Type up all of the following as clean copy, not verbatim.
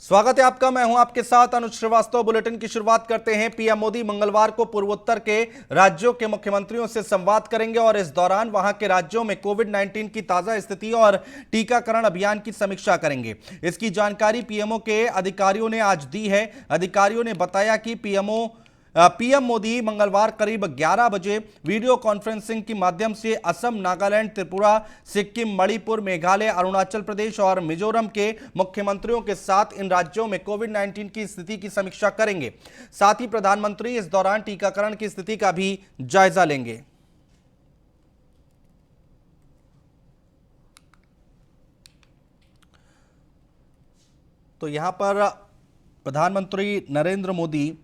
स्वागत है आपका। मैं हूं आपके साथ अनुज श्रीवास्तव। बुलेटिन की शुरुआत करते हैं। पीएम मोदी मंगलवार को पूर्वोत्तर के राज्यों के मुख्यमंत्रियों से संवाद करेंगे और इस दौरान वहां के राज्यों में कोविड-19 की ताजा स्थिति और टीकाकरण अभियान की समीक्षा करेंगे। इसकी जानकारी पीएमओ के अधिकारियों ने आज दी है। अधिकारियों ने बताया कि पीएम मोदी मंगलवार करीब 11 बजे वीडियो कॉन्फ्रेंसिंग के माध्यम से असम, नागालैंड, त्रिपुरा, सिक्किम, मणिपुर, मेघालय, अरुणाचल प्रदेश और मिजोरम के मुख्यमंत्रियों के साथ इन राज्यों में कोविड-19 की स्थिति की समीक्षा करेंगे। साथ ही प्रधानमंत्री इस दौरान टीकाकरण की स्थिति का भी जायजा लेंगे। तो यहां पर प्रधानमंत्री नरेंद्र मोदी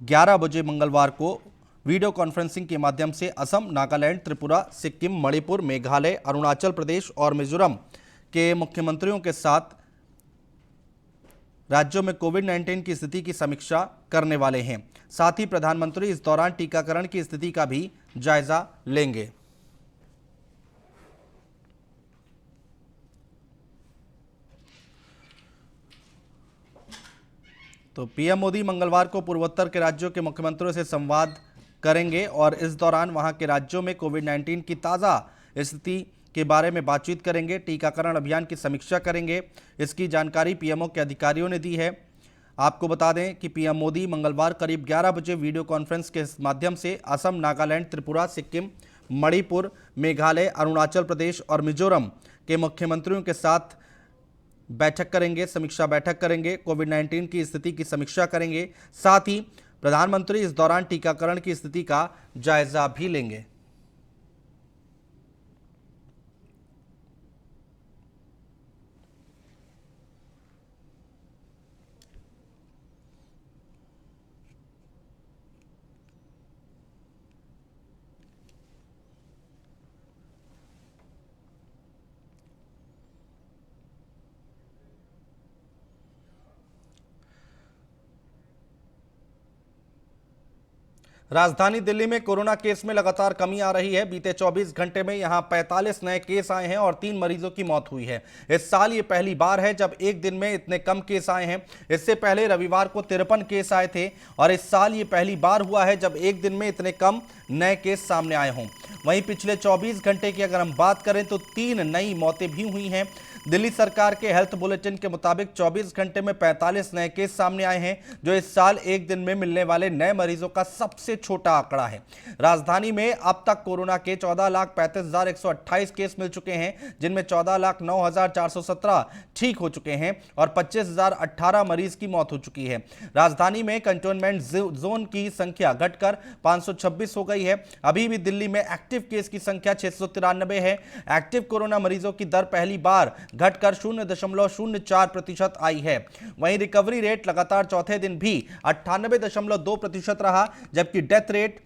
11 बजे मंगलवार को वीडियो कॉन्फ्रेंसिंग के माध्यम से असम, नागालैंड, त्रिपुरा, सिक्किम, मणिपुर, मेघालय, अरुणाचल प्रदेश और मिजोरम के मुख्यमंत्रियों के साथ राज्यों में कोविड-19 की स्थिति की समीक्षा करने वाले हैं। साथ ही प्रधानमंत्री इस दौरान टीकाकरण की स्थिति का भी जायजा लेंगे। तो पीएम मोदी मंगलवार को पूर्वोत्तर के राज्यों के मुख्यमंत्रियों से संवाद करेंगे और इस दौरान वहां के राज्यों में कोविड-19 की ताज़ा स्थिति के बारे में बातचीत करेंगे, टीकाकरण अभियान की समीक्षा करेंगे। इसकी जानकारी पीएमओ के अधिकारियों ने दी है। आपको बता दें कि पीएम मोदी मंगलवार करीब 11 बजे वीडियो कॉन्फ्रेंस के माध्यम से असम, नागालैंड, त्रिपुरा, सिक्किम, मणिपुर, मेघालय, अरुणाचल प्रदेश और मिजोरम के मुख्यमंत्रियों के साथ बैठक करेंगे, समीक्षा बैठक करेंगे, कोविड-19 की स्थिति की समीक्षा करेंगे। साथ ही प्रधानमंत्री इस दौरान टीकाकरण की स्थिति का जायजा भी लेंगे। राजधानी दिल्ली में कोरोना केस में लगातार कमी आ रही है। बीते 24 घंटे में यहां 45 नए केस आए हैं और 3 मरीजों की मौत हुई है। इस साल ये पहली बार है जब एक दिन में इतने कम केस आए हैं। इससे पहले रविवार को 53 केस आए थे और इस साल ये पहली बार हुआ है जब एक दिन में इतने कम नए केस सामने आए हों। वहीं पिछले 24 घंटे की अगर हम बात करें तो 3 नई मौतें भी हुई हैं। दिल्ली सरकार के हेल्थ बुलेटिन के मुताबिक 24 घंटे में 45 नए केस सामने आए हैं, जो इस साल एक दिन में मिलने वाले नए मरीजों का सबसे छोटा आंकड़ा है। राजधानी में अब तक कोरोना के 14,35,128 केस मिल चुके हैं, जिनमें 14,09,417 ठीक हो चुके हैं और 25,018 मरीज की मौत हो चुकी है। राजधानी में कंटेनमेंट जोन की संख्या घटकर 526 हो गई है। अभी भी दिल्ली में एक्टिव केस की संख्या 693 है। एक्टिव कोरोना मरीजों की दर पहली बार घटकर 0.04% आई है। वहीं रिकवरी रेट लगातार चौथे दिन भी 98.2% रहा, जबकि डेथ रेट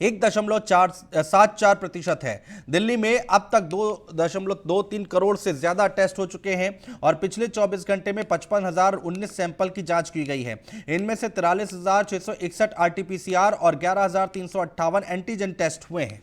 1.74% है। दिल्ली में अब तक 2.23 करोड़ से ज्यादा टेस्ट हो चुके हैं और पिछले 24 घंटे में 55,019 सैंपल की जांच की गई है। इनमें से 43,661 आरटीपीसीआर और 11,358 एंटीजन टेस्ट हुए हैं।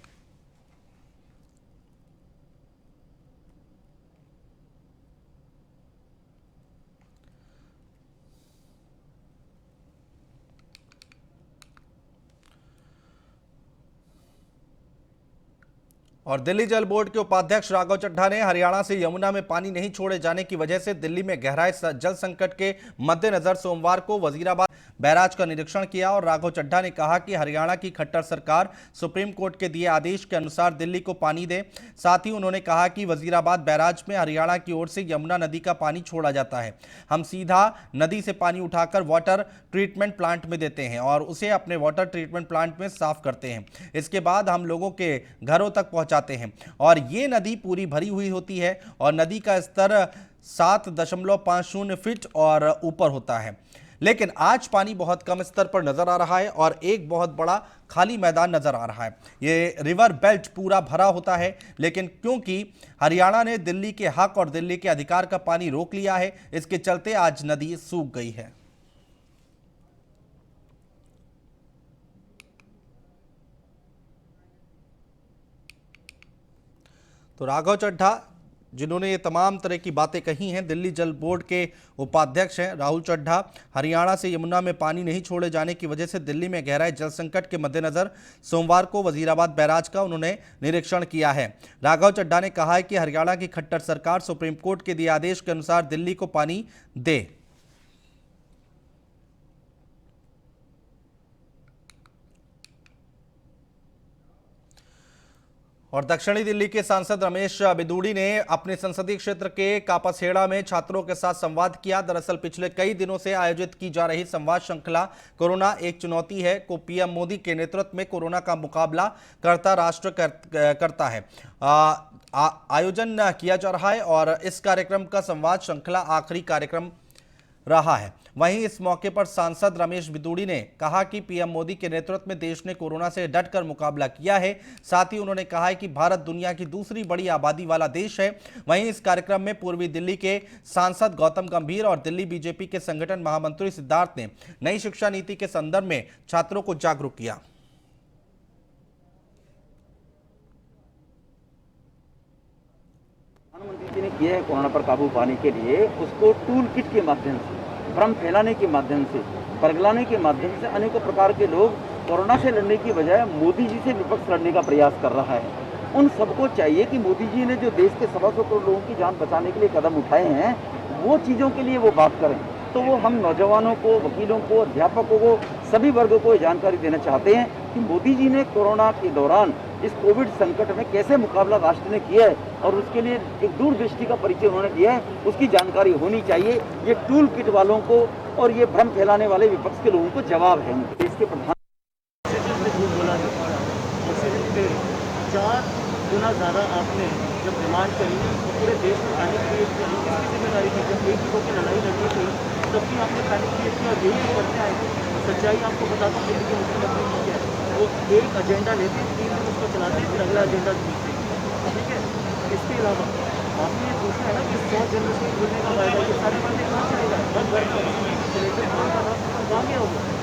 और दिल्ली जल बोर्ड के उपाध्यक्ष राघव चड्ढा ने हरियाणा से यमुना में पानी नहीं छोड़े जाने की वजह से दिल्ली में गहराए जल संकट के मद्देनजर सोमवार को वजीराबाद बैराज का निरीक्षण किया और राघव चड्ढा ने कहा कि हरियाणा की खट्टर सरकार सुप्रीम कोर्ट के दिए आदेश के अनुसार दिल्ली को पानी दे। साथ ही उन्होंने कहा कि वजीराबाद बैराज में हरियाणा की ओर से यमुना नदी का पानी छोड़ा जाता है। हम सीधा नदी से पानी उठाकर वाटर ट्रीटमेंट प्लांट में देते हैं और उसे अपने वाटर ट्रीटमेंट प्लांट में साफ करते हैं। इसके बाद हम लोगों के घरों तक पहुंचाते हैं और ये नदी पूरी भरी हुई होती है और नदी का स्तर 7.50 फीट और ऊपर होता है। लेकिन आज पानी बहुत कम स्तर पर नजर आ रहा है और एक बहुत बड़ा खाली मैदान नजर आ रहा है। ये रिवर बेल्ट पूरा भरा होता है, लेकिन क्योंकि हरियाणा ने दिल्ली के हक और दिल्ली के अधिकार का पानी रोक लिया है, इसके चलते आज नदी सूख गई है। तो राघव चड्ढा जिन्होंने ये तमाम तरह की बातें कही हैं। दिल्ली जल बोर्ड के उपाध्यक्ष हैं राहुल चड्ढा। हरियाणा से यमुना में पानी नहीं छोड़े जाने की वजह से दिल्ली में गहराए जल संकट के मद्देनजर सोमवार को वजीराबाद बैराज का उन्होंने निरीक्षण किया है। राघव चड्ढा ने कहा है कि हरियाणा की खट्टर सरकार सुप्रीम कोर्ट के दिए आदेश के अनुसार दिल्ली को पानी दे। और दक्षिणी दिल्ली के सांसद रमेश बिदूड़ी ने अपने संसदीय क्षेत्र के कापासेड़ा में छात्रों के साथ संवाद किया। दरअसल पिछले कई दिनों से आयोजित की जा रही संवाद श्रृंखला कोरोना एक चुनौती है को पीएम मोदी के नेतृत्व में कोरोना का मुकाबला करता राष्ट्र करता है आयोजन किया जा रहा है और इस कार्यक्रम का संवाद श्रृंखला आखिरी कार्यक्रम रहा है। वहीं इस मौके पर सांसद रमेश बिदूड़ी ने कहा कि पीएम मोदी के नेतृत्व में देश ने कोरोना से डटकर मुकाबला किया है। साथ ही उन्होंने कहा है कि भारत दुनिया की दूसरी बड़ी आबादी वाला देश है। वहीं इस कार्यक्रम में पूर्वी दिल्ली के सांसद गौतम गंभीर और दिल्ली बीजेपी के संगठन महामंत्री सिद्धार्थ ने नई शिक्षा नीति के संदर्भ में छात्रों को जागरूक किया। प्रधानमंत्री जी ने किया है कोरोना पर काबू पाने के लिए, उसको टूल किट के माध्यम से, भ्रम फैलाने के माध्यम से, परगलाने के माध्यम से अनेकों प्रकार के लोग कोरोना से लड़ने की बजाय मोदी जी से विपक्ष लड़ने का प्रयास कर रहा है। उन सबको चाहिए कि मोदी जी ने जो देश के 125 करोड़ लोगों की जान बचाने के लिए कदम उठाए हैं, वो चीज़ों के लिए वो बात करें। तो वो हम नौजवानों को, वकीलों को, अध्यापकों को, सभी वर्गों को जानकारी देना चाहते हैं कि मोदी जी ने कोरोना के दौरान इस कोविड संकट में कैसे मुकाबला राष्ट्र ने किया है और उसके लिए एक दूरदृष्टि का परिचय उन्होंने दिया है, उसकी जानकारी होनी चाहिए। ये टूल किट वालों को और ये भ्रम फैलाने वाले विपक्ष के लोगों को जवाब है। देश के प्रधान 4 गुना ज़्यादा आपने जब डिमांड करी तो पूरे देश में पैनिक क्रिएट किया। इसकी जिम्मेदारी थी जब एक की लड़ाई लड़नी थी तब भी आपने पैनिक क्रिएट किया। यही करते आए थे। सच्चाई आपको बताता हूँ दिल्ली की मुख्यमंत्री क्या है, वो एक एजेंडा लेते 3 दिन उसको चलाते फिर अगला एजेंडा दूसरे। ठीक है, इसके अलावा आपने ये पूछा है ना कि 100 जनवरी से खुलने का फायदा, ये सारे फायदे कहाँ चलेगा? हर घर पर सिलेंडर कहाँ गया होगा।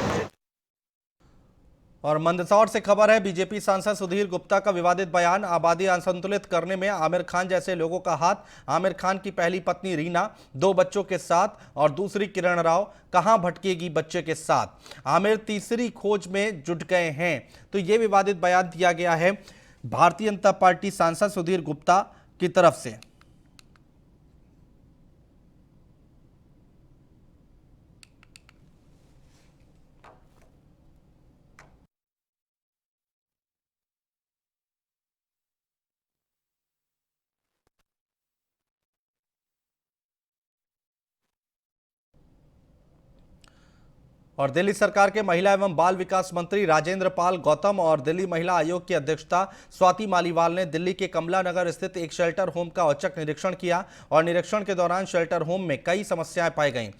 और मंदसौर से खबर है, बीजेपी सांसद सुधीर गुप्ता का विवादित बयान, आबादी असंतुलित करने में आमिर खान जैसे लोगों का हाथ। आमिर खान की पहली पत्नी रीना 2 बच्चों के साथ और दूसरी किरण राव कहां भटकेगी बच्चे के साथ। आमिर तीसरी खोज में जुट गए हैं। तो यह विवादित बयान दिया गया है भारतीय जनता पार्टी सांसद सुधीर गुप्ता की तरफ से। और दिल्ली सरकार के महिला एवं बाल विकास मंत्री राजेंद्र पाल गौतम और दिल्ली महिला आयोग की अध्यक्षता स्वाति मालीवाल ने दिल्ली के कमला नगर स्थित एक शेल्टर होम का औचक निरीक्षण किया और निरीक्षण के दौरान शेल्टर होम में कई समस्याएं पाई गईं।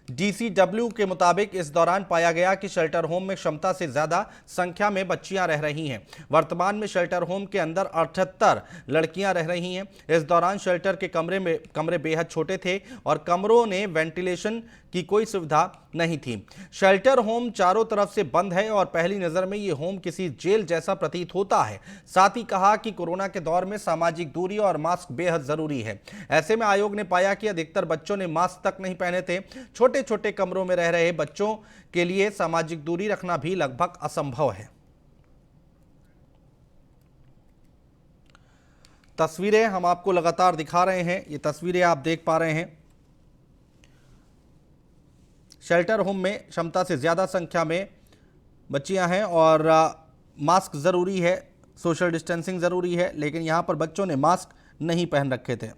डीसीडब्ल्यू के मुताबिक इस दौरान पाया गया कि शेल्टर होम में क्षमता से ज्यादा संख्या में बच्चियां रह रही हैं। वर्तमान में शेल्टर होम के अंदर 78 लड़कियां रह रही हैं। इस दौरान शेल्टर के कमरे बेहद छोटे थे और कमरों ने वेंटिलेशन की कोई सुविधा नहीं थी। शेल्टर होम चारों तरफ से बंद है और पहली नजर में ये होम किसी जेल जैसा प्रतीत होता है। साथ ही कहा कि कोरोना के दौर में सामाजिक दूरी और मास्क बेहद जरूरी है। ऐसे में आयोग ने पाया कि अधिकतर बच्चों ने मास्क तक नहीं पहने थे। छोटे छोटे कमरों में रह रहे बच्चों के लिए सामाजिक दूरी रखना भी लगभग असंभव है। तस्वीरें हम आपको लगातार दिखा रहे हैं। ये तस्वीरें आप देख पा रहे हैं। शेल्टर होम में क्षमता से ज़्यादा संख्या में बच्चियां हैं और मास्क ज़रूरी है, सोशल डिस्टेंसिंग ज़रूरी है, लेकिन यहां पर बच्चों ने मास्क नहीं पहन रखे थे।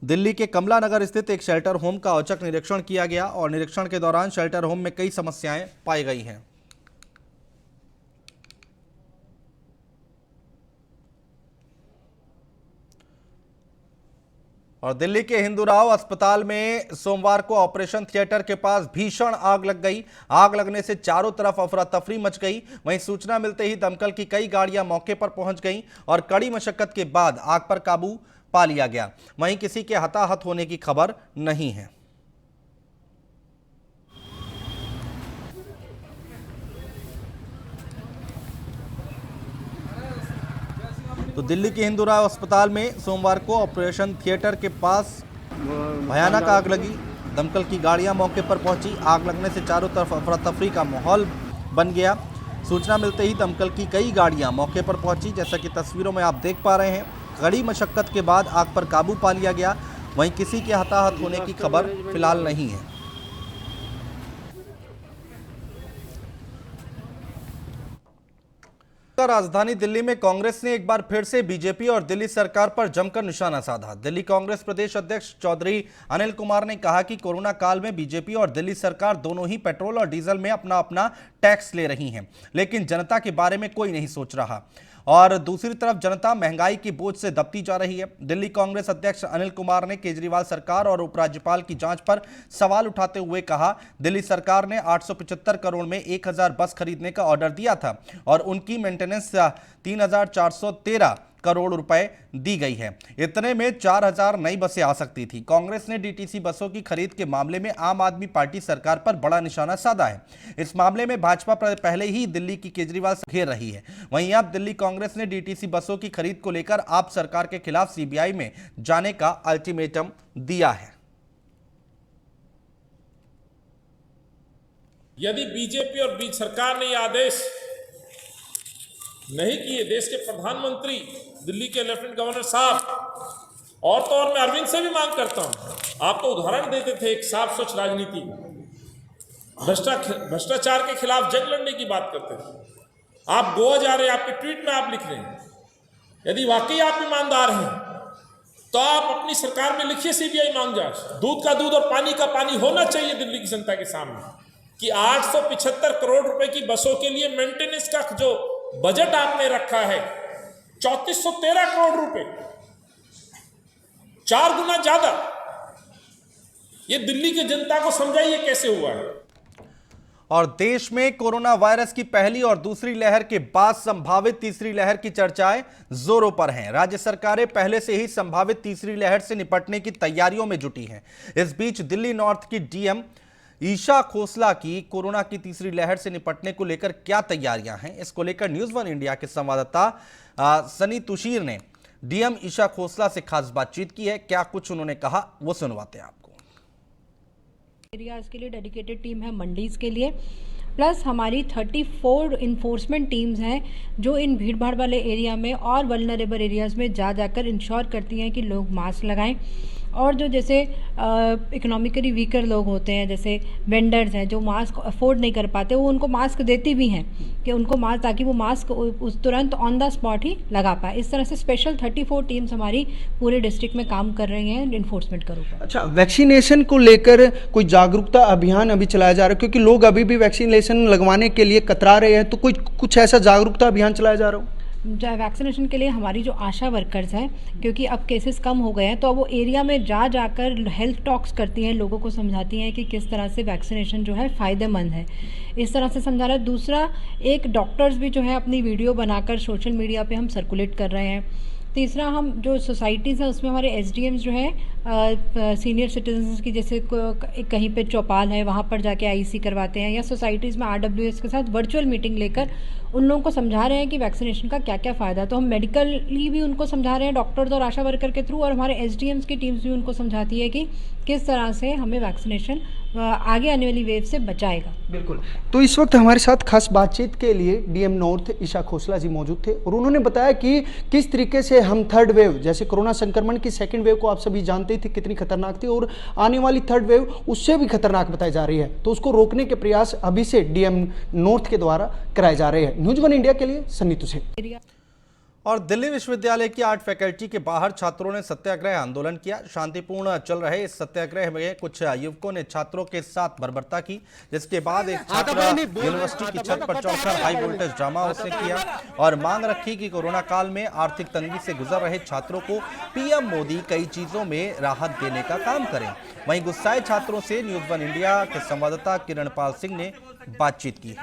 दिल्ली के कमला नगर स्थित एक शेल्टर होम का औचक निरीक्षण किया गया और निरीक्षण के दौरान शेल्टर होम में कई समस्याएं पाई गई हैं। और दिल्ली के हिंदूराव अस्पताल में सोमवार को ऑपरेशन थिएटर के पास भीषण आग लग गई। आग लगने से चारों तरफ अफरा तफरी मच गई। वहीं सूचना मिलते ही दमकल की कई गाड़ियां मौके पर पहुंच गईं और कड़ी मशक्कत के बाद आग पर काबू पा लिया गया। वहीं किसी के हताहत होने की खबर नहीं है। तो दिल्ली के हिंदूराव अस्पताल में सोमवार को ऑपरेशन थिएटर के पास भयानक आग लगी। दमकल की गाड़ियां मौके पर पहुंची। आग लगने से चारों तरफ अफरा तफरी का माहौल बन गया। सूचना मिलते ही दमकल की कई गाड़ियां मौके पर पहुंची। जैसा कि तस्वीरों में आप देख पा रहे हैं, कड़ी मशक्कत के बाद आग पर काबू पा लिया गया। वहीं किसी के हताहत होने की खबर फिलहाल नहीं है। राजधानी दिल्ली में कांग्रेस ने एक बार फिर से बीजेपी और दिल्ली सरकार पर जमकर निशाना साधा। दिल्ली कांग्रेस प्रदेश अध्यक्ष चौधरी अनिल कुमार ने कहा कि कोरोना काल में बीजेपी और दिल्ली सरकार दोनों ही पेट्रोल और डीजल में अपना अपना टैक्स ले रही हैं, लेकिन जनता के बारे में कोई नहीं सोच रहा। और दूसरी तरफ जनता महंगाई की बोझ से दबती जा रही है। दिल्ली कांग्रेस अध्यक्ष अनिल कुमार ने केजरीवाल सरकार और उपराज्यपाल की जांच पर सवाल उठाते हुए कहा, दिल्ली सरकार ने 875 करोड़ में 1000 बस खरीदने का ऑर्डर दिया था और उनकी मेंटेनेंस 3413 करोड़ रुपए दी गई है। इतने में 4000 नई बसें आ सकती थी। कांग्रेस ने डीटीसी बसों की खरीद के मामले में आम आदमी पार्टी सरकार पर बड़ा निशाना साधा है। इस मामले में भाजपा पहले ही दिल्ली की केजरीवाल से घेर रही है। वहीं अब दिल्ली कांग्रेस ने डीटीसी बसों की खरीद को लेकर आप सरकार के खिलाफ सीबीआई में जाने का अल्टीमेटम दिया है। यदि बीजेपी और बीच सरकार ने यह आदेश नहीं किए, देश के प्रधानमंत्री, दिल्ली के लेफ्टिनेंट गवर्नर साहब, और तो और मैं अरविंद से भी मांग करता हूं, आप तो उदाहरण देते थे एक साफ स्वच्छ राजनीति का, भ्रष्टाचार के खिलाफ जंग लड़ने की बात करते थे। आप गोवा जा रहे हैं, आपके ट्वीट में आप लिख रहे हैं। यदि वाकई आप ईमानदार हैं तो आप अपनी सरकार में लिखिए सीबीआई मांग जांच। दूध का दूध और पानी का पानी होना चाहिए दिल्ली की जनता के सामने कि 875 करोड़ रुपए की बसों के लिए मेंटेनेंस का जो बजट आपने रखा है 3413 करोड़ रुपए, 4 गुना ज्यादा। ये दिल्ली की जनता को समझाइए कैसे हुआ है। और देश में कोरोना वायरस की पहली और दूसरी लहर के बाद संभावित तीसरी लहर की चर्चाएं जोरों पर हैं। राज्य सरकारें पहले से ही संभावित तीसरी लहर से निपटने की तैयारियों में जुटी हैं। इस बीच दिल्ली नॉर्थ की डीएम ईशा खोसला की कोरोना की तीसरी लहर से निपटने को लेकर क्या तैयारियां हैं, इसको लेकर न्यूज़ वन इंडिया के संवाददाता सनी तुशीर ने डीएम ईशा खोसला से खास बातचीत की है। क्या कुछ उन्होंने कहा वो सुनवाते हैं आपको। एरियाज के लिए डेडिकेटेड टीम है, मंडीज के लिए, प्लस हमारी 34 इन्फोर्समेंट टीम्स हैं जो इन भीड़ भाड़ वाले एरिया में और वल्नरेबल एरियाज़ में जाकर इंश्योर करती हैं कि लोग मास्क लगाएं। और जो जैसे इकोनॉमिकली वीकर लोग होते हैं, जैसे वेंडर्स हैं जो मास्क अफोर्ड नहीं कर पाते, वो उनको मास्क देती भी हैं कि उनको मास्क, ताकि वो मास्क उस तुरंत ऑन द स्पॉट ही लगा पाए। इस तरह से स्पेशल 34 टीम्स हमारी पूरे डिस्ट्रिक्ट में काम कर रही हैं इन्फोर्समेंट के ऊपर। अच्छा, वैक्सीनेशन को लेकर कोई जागरूकता अभियान अभी चलाया जा रहा है, क्योंकि लोग अभी भी वैक्सीनेशन लगवाने के लिए कतरा रहे हैं, तो कुछ ऐसा जागरूकता अभियान चलाया जा रहा हो? वैक्सीनेशन के लिए हमारी जो आशा वर्कर्स हैं, क्योंकि अब केसेस कम हो गए हैं, तो अब वो एरिया में जाकर हेल्थ टॉक्स करती हैं, लोगों को समझाती हैं कि किस तरह से वैक्सीनेशन जो है फ़ायदेमंद है। इस तरह से समझा रहा है। दूसरा, एक डॉक्टर्स भी जो है अपनी वीडियो बनाकर सोशल मीडिया पे हम सर्कुलेट कर रहे हैं। तीसरा, हम जो सोसाइटीज़ हैं उसमें हमारे एसडीएम्स जो है सीनियर सिटीजन्स की, जैसे कहीं पे चौपाल है वहाँ पर जाके आईसी करवाते हैं, या सोसाइटीज़ में आरडब्ल्यूएस के साथ वर्चुअल मीटिंग लेकर उन लोगों को समझा रहे हैं कि वैक्सीनेशन का क्या क्या फ़ायदा है। तो हम मेडिकली भी उनको समझा रहे हैं डॉक्टर्स और आशा वर्कर के थ्रू, और हमारे एसडीएम्स की टीम्स भी उनको समझाती है कि किस तरह से हमें वैक्सीनेशन आगे आने वाली वेव से बचाएगा। बिल्कुल। तो इस वक्त हमारे साथ खास बातचीत के लिए डीएम नॉर्थ ईशा खोसला जी मौजूद थे, और उन्होंने बताया कि किस तरीके से हम थर्ड वेव, जैसे कोरोना संक्रमण की सेकंड वेव को आप सभी जानते थे कितनी खतरनाक थी, और आने वाली थर्ड वेव उससे भी खतरनाक बताई जा रही है, तो उसको रोकने के प्रयास अभी से डीएम नॉर्थ के द्वारा कराए जा रहे हैं। न्यूज़ वन इंडिया के लिए सन्नी तुशीर। और दिल्ली विश्वविद्यालय की आर्ट फैकल्टी के बाहर छात्रों ने सत्याग्रह आंदोलन किया। शांतिपूर्ण चल रहे इस सत्याग्रह में कुछ युवकों ने छात्रों के साथ बर्बरता की, जिसके बाद एक छात्र यूनिवर्सिटी की छत पर चढ़कर हाई वोल्टेज ड्रामा उसने किया और मांग रखी कि कोरोना काल में आर्थिक तंगी से गुजर रहे छात्रों को पीएम मोदी कई चीजों में राहत देने का काम करें। वहीं गुस्साए छात्रों से न्यूज़ वन इंडिया के संवाददाता किरण पाल सिंह ने बातचीत की।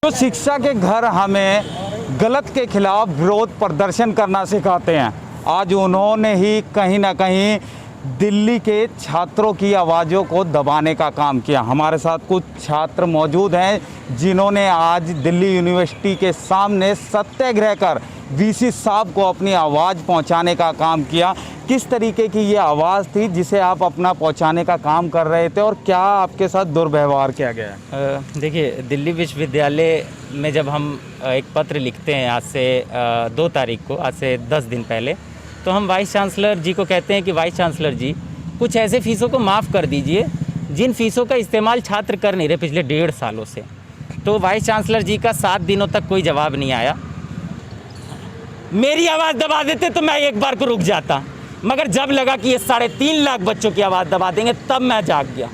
तो शिक्षा के घर हमें गलत के खिलाफ विरोध प्रदर्शन करना सिखाते हैं। आज उन्होंने ही कहीं ना कहीं दिल्ली के छात्रों की आवाज़ों को दबाने का काम किया। हमारे साथ कुछ छात्र मौजूद हैं जिन्होंने आज दिल्ली यूनिवर्सिटी के सामने सत्याग्रह कर वीसी साहब को अपनी आवाज़ पहुंचाने का काम किया। किस तरीके की ये आवाज़ थी जिसे आप अपना पहुंचाने का काम कर रहे थे और क्या आपके साथ दुर्व्यवहार किया गया है? देखिए, दिल्ली विश्वविद्यालय में जब हम एक पत्र लिखते हैं आज से 2 तारीख को, आज से 10 दिन पहले, तो हम वाइस चांसलर जी को कहते हैं कि वाइस चांसलर जी कुछ ऐसे फ़ीसों को माफ़ कर दीजिए जिन फ़ीसों का इस्तेमाल छात्र कर नहीं रहे पिछले 1.5 सालों से। तो वाइस चांसलर जी का 7 दिनों तक कोई जवाब नहीं आया। मेरी आवाज़ दबा देते तो मैं एक बार को रुक जाता, मगर जब लगा कि ये 3.5 लाख बच्चों की आवाज़ दबा देंगे तब मैं जाग गया।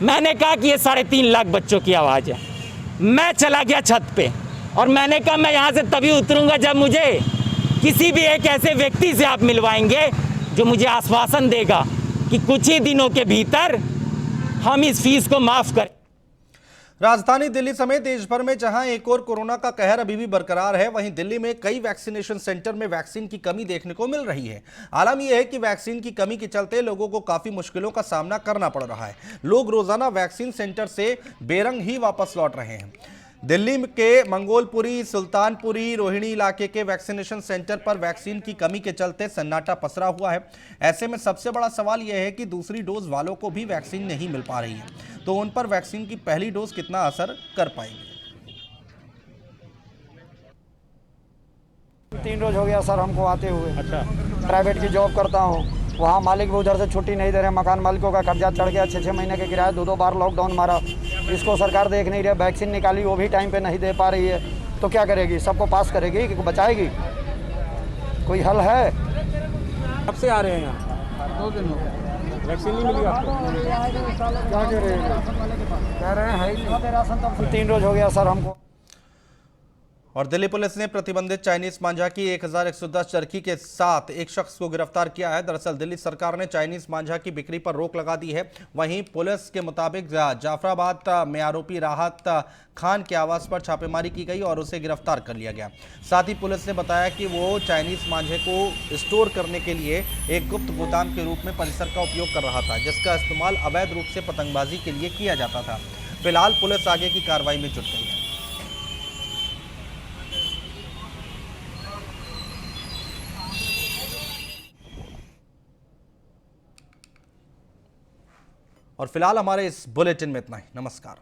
मैंने कहा कि ये 3.5 लाख बच्चों की आवाज़ है। मैं चला गया छत पे और मैंने कहा मैं यहाँ से तभी उतरूँगा जब मुझे किसी भी एक ऐसे व्यक्ति से आप मिलवाएंगे जो मुझे आश्वासन देगा कि कुछ ही दिनों के भीतर हम इस फीस को माफ़ करें। राजधानी दिल्ली समेत देश भर में जहां एक और कोरोना का कहर अभी भी बरकरार है, वहीं दिल्ली में कई वैक्सीनेशन सेंटर में वैक्सीन की कमी देखने को मिल रही है। आलम यह है कि वैक्सीन की कमी के चलते लोगों को काफी मुश्किलों का सामना करना पड़ रहा है। लोग रोजाना वैक्सीन सेंटर से बेरंग ही वापस लौट रहे हैं। दिल्ली के मंगोलपुरी, सुल्तानपुरी, रोहिणी इलाके के वैक्सीनेशन सेंटर पर वैक्सीन की कमी के चलते सन्नाटा पसरा हुआ है। ऐसे में सबसे बड़ा सवाल यह है कि दूसरी डोज वालों को भी वैक्सीन नहीं मिल पा रही है, तो उन पर वैक्सीन की पहली डोज कितना असर कर पाएगी। 3 रोज हो गया सर हमको आते हुए। अच्छा। प्राइवेट की जॉब करता हूँ, वहाँ मालिक भी उधर से छुट्टी नहीं दे रहे। मकान मालिकों का कर्जा चढ़ गया, 6-6 महीने के किराया, 2-2 बार लॉकडाउन मारा। इसको सरकार देख नहीं रही। वैक्सीन निकाली वो भी टाइम पे नहीं दे पा रही है, तो क्या करेगी? सबको पास करेगी कि बचाएगी? कोई हल है? कब से आ रहे हैं यहाँ? 2 दिन हो गए। वैक्सीन नहीं मिली आपको? क्या कह रहे हैं 3 रोज हो गया सर हमको। और दिल्ली पुलिस ने प्रतिबंधित चाइनीज मांझा की 1110 चरखी के साथ एक शख्स को गिरफ्तार किया है। दरअसल दिल्ली सरकार ने चाइनीज मांझा की बिक्री पर रोक लगा दी है। वहीं पुलिस के मुताबिक जाफराबाद में आरोपी राहत खान के आवास पर छापेमारी की गई और उसे गिरफ्तार कर लिया गया। साथ ही पुलिस ने बताया कि वो चाइनीज मांझे को स्टोर करने के लिए एक गुप्त गोदाम के रूप में परिसर का उपयोग कर रहा था, जिसका इस्तेमाल अवैध रूप से पतंगबाजी के लिए किया जाता था। फिलहाल पुलिस आगे की कार्रवाई में जुट गई है। और फिलहाल हमारे इस बुलेटिन में इतना ही। नमस्कार।